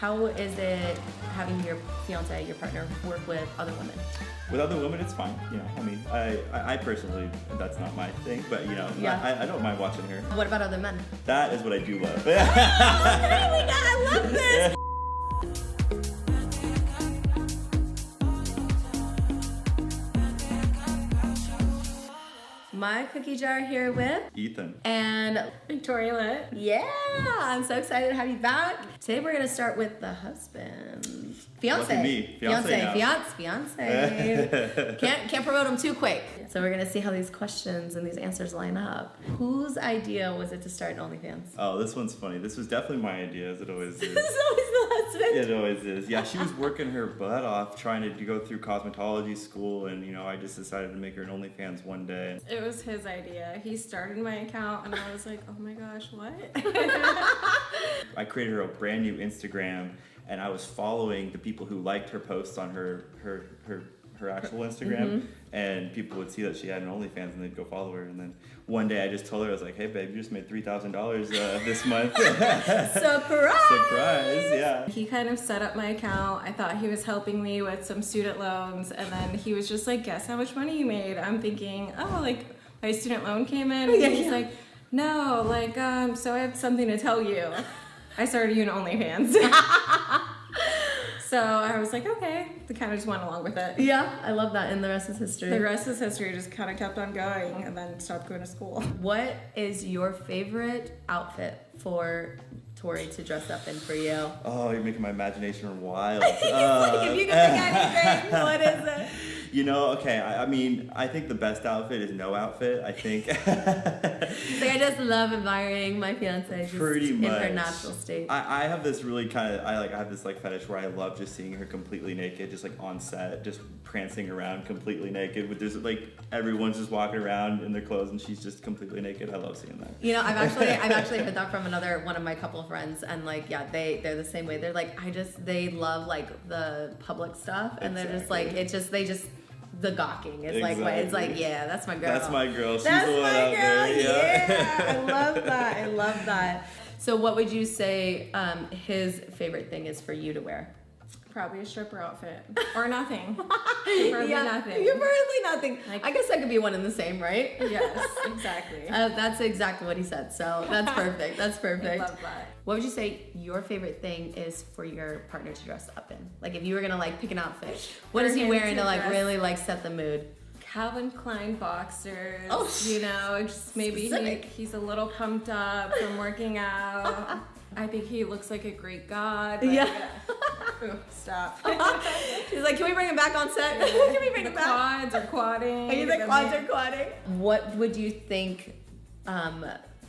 How is it having your fiance, your partner, work with other women? With other women, it's fine. You know, I mean, I personally, that's not my thing, but you know, Yeah. I don't mind watching her. What about other men? That is what I do love. Oh my God, I love this. My cookie jar here with Ethan. and Victorialit. yeah, I'm so excited to have you back. Today we're gonna start with the husband, fiance. Lucky me. Fiance. Can't promote him too quick. So we're gonna see how these questions and these answers line up. Whose idea was it to start an OnlyFans? Oh, this one's funny. This was definitely my idea, as it always is. This is always the husband. It always is. Yeah, she was working her butt off trying to go through cosmetology school, and you know, I just decided to make her an OnlyFans one day. It was his idea. He started my account and I was like, oh my gosh, what? I created her a brand new Instagram, and I was following the people who liked her posts on her actual Instagram, and people would see that she had an OnlyFans and they'd go follow her. And then one day I just told her, I was like, hey babe, you just made $3,000 this month. Surprise! Surprise, yeah. He kind of set up my account. I thought he was helping me with some student loans, and then he was just like, guess how much money you made? I'm thinking, oh, like my student loan came in, and he's like, no, like, so I have something to tell you. I started you an OnlyFans. So I was like, okay. I kind of just went along with it. Yeah, I love that, and the rest is history. The rest is history. Just kind of kept on going and then stopped going to school. What is your favorite outfit for Tori to dress up in for you? Oh, you're making my imagination wild. Like, if you could pick anything, what is it? You know, okay, I mean, I think the best outfit is no outfit. I think. Like, I just love admiring my fiance just Pretty much. in her natural state. I have this really kind of, I have this like fetish where I love just seeing her completely naked, just like on set, just prancing around completely naked. But there's like, everyone's just walking around in their clothes and she's just completely naked. I love seeing that. You know, I've actually heard that from one of my couple friends, and like, yeah, they're the same way. They're like, they love like the public stuff, and they're just like, the gawking is like, it's like, yeah, that's my girl. That's my girl. She's That's the one my out girl. there. Yeah, I love that. I love that. So, what would you say his favorite thing is for you to wear? Probably a stripper outfit. Or nothing. Preferably nothing. Preferably nothing. I guess that could be one and the same, right? Yes, exactly. That's exactly what he said. So that's perfect. That's perfect. I love that. What would you say your favorite thing is for your partner to dress up in? Like, if you were gonna like pick an outfit, what is he wearing to like really like set the mood? Calvin Klein boxers. Oh, you know, just maybe he's a little pumped up from working out. I think he looks like a Greek god. Yeah. Ooh, stop. He's like, can we bring him back on set? Can we bring him back? Quads are quadding. He's like, quads are quadding. What would you think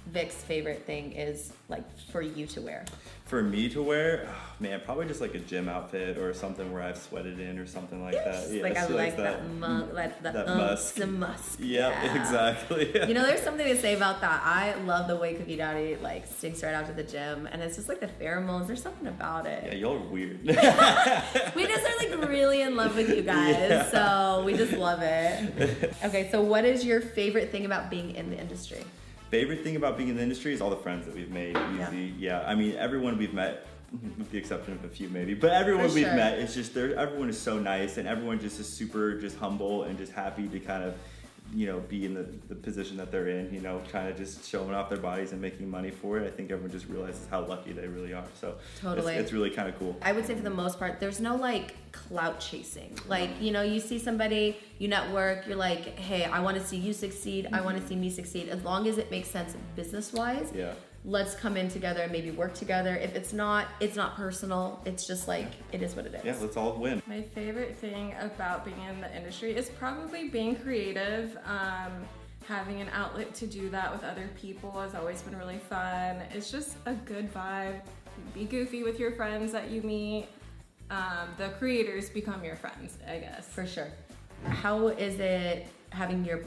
Vic's favorite thing is like for you to wear? For me to wear, oh, man, probably just like a gym outfit or something where I've sweated in or something like that. Yeah, like I like that musk. The musk. Yeah, exactly. You know, there's something to say about that. I love the way Cookie Daddy like stinks right out to the gym, and it's just like the pheromones. There's something about it. Yeah, y'all are weird. We just are like really in love with you guys, so we just love it. Okay, so what is your favorite thing about being in the industry? Favorite thing about being in the industry is all the friends that we've made. Easy, yeah. I mean, everyone we've met, with the exception of a few maybe, but everyone we've met, it's just everyone is so nice, and everyone just is super just humble and just happy to kind of, you know, be in the position that they're in, you know, kind of just showing off their bodies and making money for it. I think everyone just realizes how lucky they really are. So totally, it's really kind of cool. I would say for the most part, there's no like clout chasing. Like, you know, you see somebody, you network, you're like, hey, I want to see you succeed. I want to see me succeed. As long as it makes sense business-wise. Yeah. Let's come in together and maybe work together. If it's not personal. It's just like, it is what it is. Yeah, let's all win. My favorite thing about being in the industry is probably being creative. Having an outlet to do that with other people has always been really fun. It's just a good vibe. Be goofy with your friends that you meet. The creators become your friends, I guess. For sure. How is it having your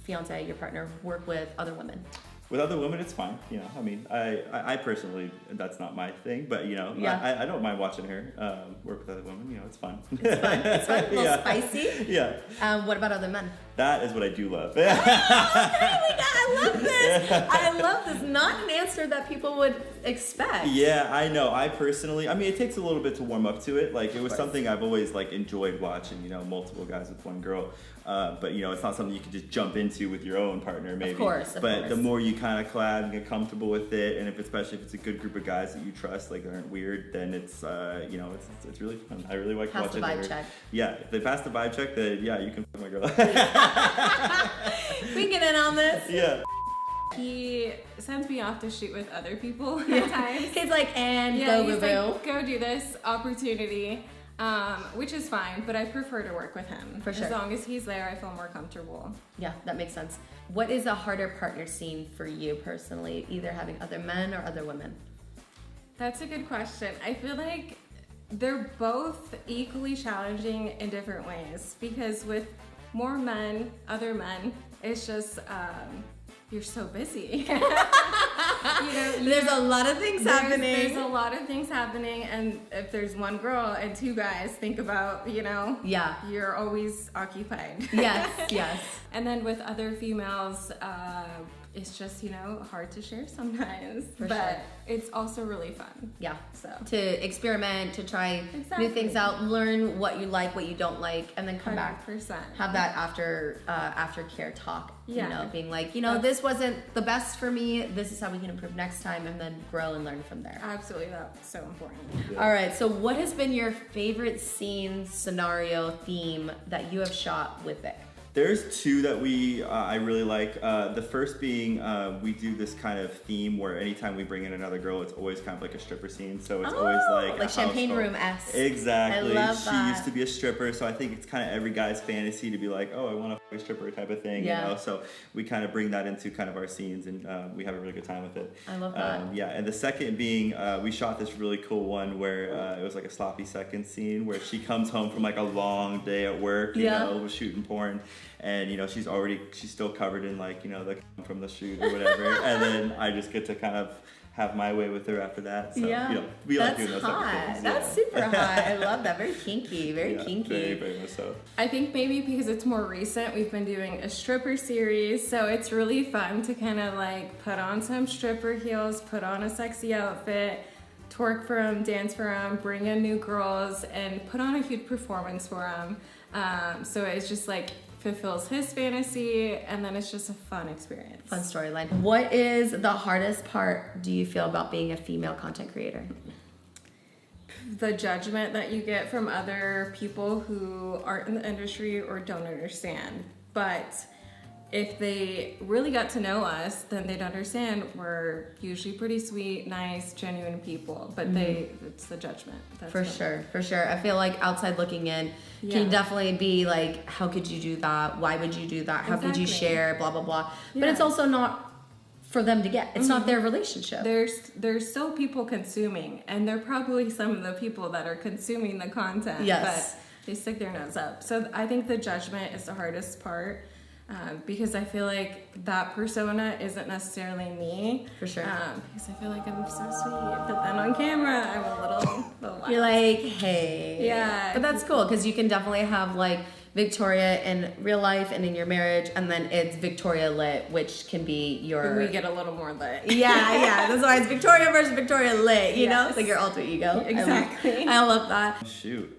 fiance, your partner, work with other women? With other women, it's fine. You know, I mean, I personally, that's not my thing, but you know, I don't mind watching her work with other women. You know, it's fun. It's fun. It's fun. A little spicy. Yeah. What about other men? That is what I do love. Oh, okay, I love this. I love this. Not an answer that people would expect. Yeah, I know. I personally, I mean, it takes a little bit to warm up to it. Like, it was something I've always like enjoyed watching. You know, multiple guys with one girl. But you know, it's not something you can just jump into with your own partner, maybe. Of course. But the more you kind of collab and get comfortable with it, and especially if it's a good group of guys that you trust, like they aren't weird, then it's you know, it's really fun. I really like watching. Pass the vibe check. Yeah, if they pass the vibe check, then yeah, you can fuck my girl. We get in on this. Yeah. He sends me off to shoot with other people at times. He's like, and yeah, go he's boo like, go do this opportunity. Which is fine, but I prefer to work with him. For sure. As long as he's there, I feel more comfortable. Yeah, that makes sense. What is a harder partner scene for you personally, either having other men or other women? That's a good question. I feel like they're both equally challenging in different ways, because with more men, other men, it's just you're so busy. There's a lot of things happening. There's a lot of things happening, and if there's one girl and two guys, think about, you know, you're always occupied. Yes. And then with other females, it's just, you know, hard to share sometimes. But it's also really fun. Yeah. So to experiment, to try new things out, learn what you like, what you don't like, and then come 100%. back. Have that aftercare talk. Yeah. You know, being like, you know, this wasn't the best for me. This is how we can improve next time, and then grow and learn from there. Absolutely, that's so important. Yeah. All right. So, what has been your favorite scene, scenario, theme that you have shot with Vic? There's two that I really like. The first being we do this kind of theme where anytime we bring in another girl, it's always kind of like a stripper scene. So it's always like champagne room-esque. Exactly. I love that. She used to be a stripper, so I think it's kind of every guy's fantasy to be like, oh, I want to f*** a stripper type of thing. Yeah. You know? So we kind of bring that into kind of our scenes, and we have a really good time with it. I love that. Yeah, and the second being we shot this really cool one where it was like a sloppy second scene where she comes home from like a long day at work, you know, shooting porn. And, you know, she's still covered in, like, you know, the from the shoot or whatever. And then I just get to kind of have my way with her after that. So, you know, we like doing those type of things. That's super hot. I love that. Very kinky. Very kinky. Very, very much so. I think maybe because it's more recent, we've been doing a stripper series. So it's really fun to kind of, like, put on some stripper heels, put on a sexy outfit, twerk for them, dance for them, bring in new girls, and put on a huge performance for them. So it's just, like, fulfills his fantasy, and then it's just a fun experience. Fun storyline. What is the hardest part, do you feel, about being a female content creator? The judgment that you get from other people who aren't in the industry or don't understand. But if they really got to know us, then they'd understand we're usually pretty sweet, nice, genuine people. But it's the judgment. That's for sure. I feel like outside looking in can definitely be like, how could you do that? Why would you do that? How could you share? Blah, blah, blah. But it's also not for them to get. It's not their relationship. There's still people consuming, and they're probably some of the people that are consuming the content. Yes. But they stick their nose up. So I think the judgment is the hardest part. Because I feel like that persona isn't necessarily me. For sure. Because I feel like I'm so sweet, but then on camera I'm a little wild. You're like, hey. Yeah. But that's cool, because you can definitely have like Victoria in real life and in your marriage, and then it's Victoria lit, which can be your... We get a little more lit. Yeah. That's why it's Victoria versus Victoria lit, you know? It's like your alter ego. Exactly. I love that. Shoot,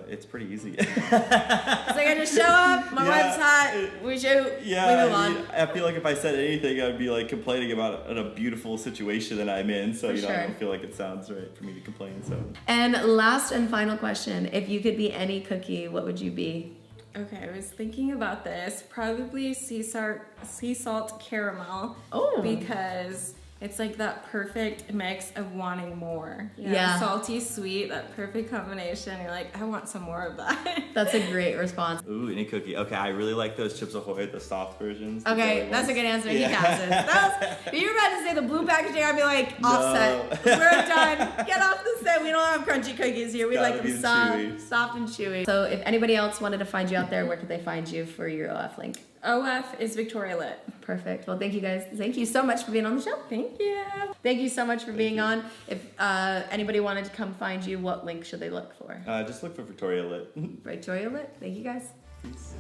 it's pretty easy. It's like I just show up, my wife's hot, we shoot, we move on. I feel like if I said anything, I'd be like complaining about a beautiful situation that I'm in. So, I don't feel like it sounds right for me to complain. So. And last and final question, if you could be any cookie, what would you be? Okay, I was thinking about this. Probably sea salt caramel. Oh. Because it's like that perfect mix of wanting more. You know, salty, sweet, that perfect combination. You're like, I want some more of that. That's a great response. Ooh, any cookie. Okay, I really like those Chips Ahoy, the soft versions. Okay, that's a good answer. He passes. If you were about to say the blue packaging, I'd be like, offset. We're done. Get off the set. We don't have crunchy cookies here. We like them soft and chewy. So if anybody else wanted to find you out there, where could they find you for your OF link? OF is victorialit. Perfect. Well, thank you guys. Thank you so much for being on the show. Thank you. Thank you so much for being on. If anybody wanted to come find you, what link should they look for? Just look for victorialit. Victorialit. Thank you guys. Peace.